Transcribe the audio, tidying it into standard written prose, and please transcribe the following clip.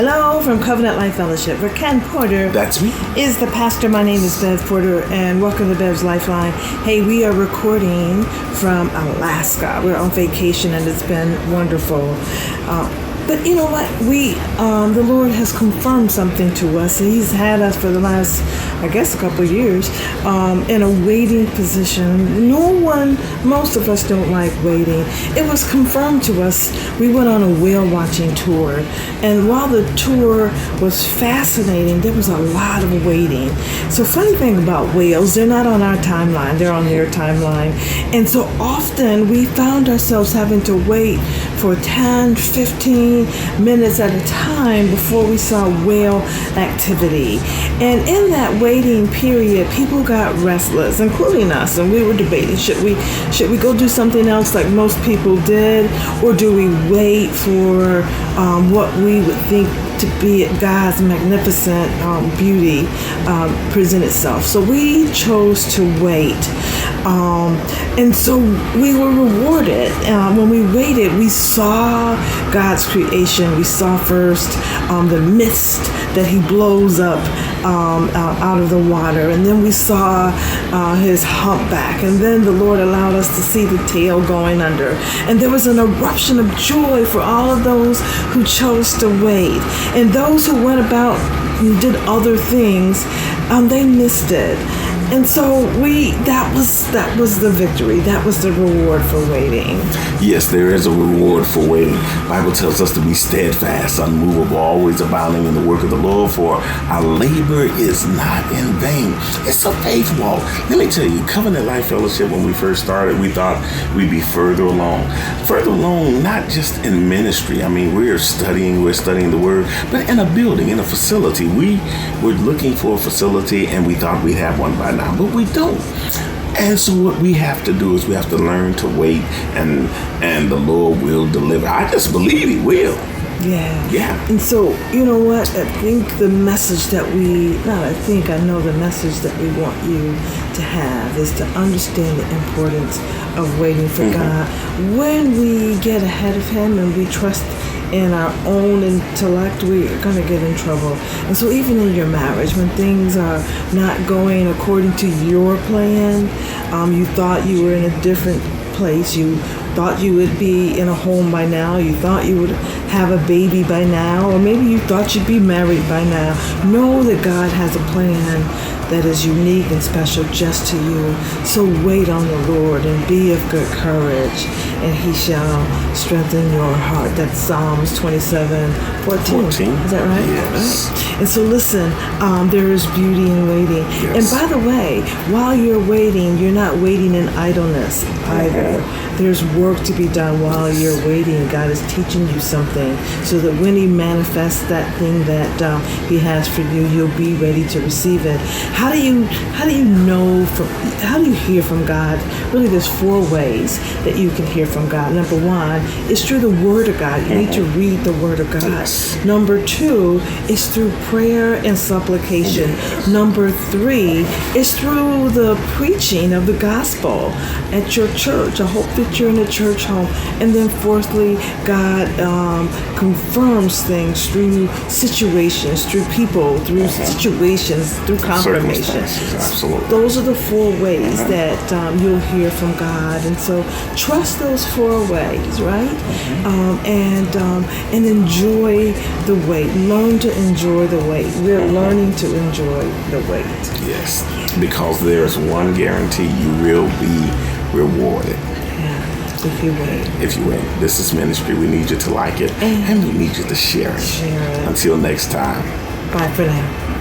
Hello from Covenant Life Fellowship, where Ken Porter That's me. is the pastor. My name is Bev Porter, and welcome to Bev's Lifeline. Hey, we are recording from Alaska. We're on vacation, and it's been wonderful. But you know what? The Lord has confirmed something to us. He's had us for the last, I guess, a couple of years in a waiting position. Most of us don't like waiting. It was confirmed to us. We went on a whale watching tour. And while the tour was fascinating, there was a lot of waiting. So funny thing about whales, they're not on our timeline. They're on their timeline. And so often we found ourselves having to wait for 10, 15 minutes at a time before we saw whale activity. And in that waiting period, people got restless, including us, and we were debating, should we go do something else like most people did, or do we wait for what we would think to be God's magnificent beauty present itself? So we chose to wait. And so we were rewarded. When we waited, we saw God's creation. We saw first the mist that he blows up out of the water. And then we saw his humpback. And then the Lord allowed us to see the tail going under. And there was an eruption of joy for all of those who chose to wait. And those who went about and did other things, they missed it. And so that was the victory. That was the reward for waiting. Yes, there is a reward for waiting. The Bible tells us to be steadfast, unmovable, always abounding in the work of the Lord, for our labor is not in vain. It's a faith walk. Let me tell you, Covenant Life Fellowship, when we first started, we thought we'd be further along. Further along, not just in ministry. I mean, we're studying the Word, but in a building, in a facility. We were looking for a facility, and we thought we'd have one by now, but we don't. And so what we have to do is we have to learn to wait, and the Lord will deliver. I just believe he will. Yeah. And so, you know what? I know the message that we want you to have is to understand the importance of waiting for God. When we get ahead of him and we trust in our own intellect, we're going to get in trouble. And so even in your marriage, when things are not going according to your plan, you thought you were in a different place, you thought you would be in a home by now, you thought you would have a baby by now, or maybe you thought you'd be married by now, know that God has a plan that is unique and special just to you. So wait on the Lord and be of good courage, and he shall strengthen your heart. That's Psalms 27:14. Is that right? Yes. Right. And so listen, there is beauty in waiting. Yes. And by the way, while you're waiting, you're not waiting in idleness either. There's work to be done while you're waiting. God is teaching you something so that when he manifests that thing that he has for you, you'll be ready to receive it. How do you hear from God? Really, there's 4 ways that you can hear from God. Number 1 is through the Word of God. You need to read the Word of God. Yes. Number 2 is through prayer and supplication. Number 3 is through the preaching of the gospel at your church. I hope that you're in a church home. And then fourthly, God confirms things through situations, through people, through situations, through confirmation. Absolutely. Those are the 4 ways that you'll hear from God. And so trust those 4 ways, right? And enjoy the wait. Learn to enjoy the wait. We're learning to enjoy the wait. Yes, because there's one guarantee: you will be rewarded. If you wait. If you wait. This is ministry. We need you to like it, and we need you to share it. Share it. Until next time. Bye for now.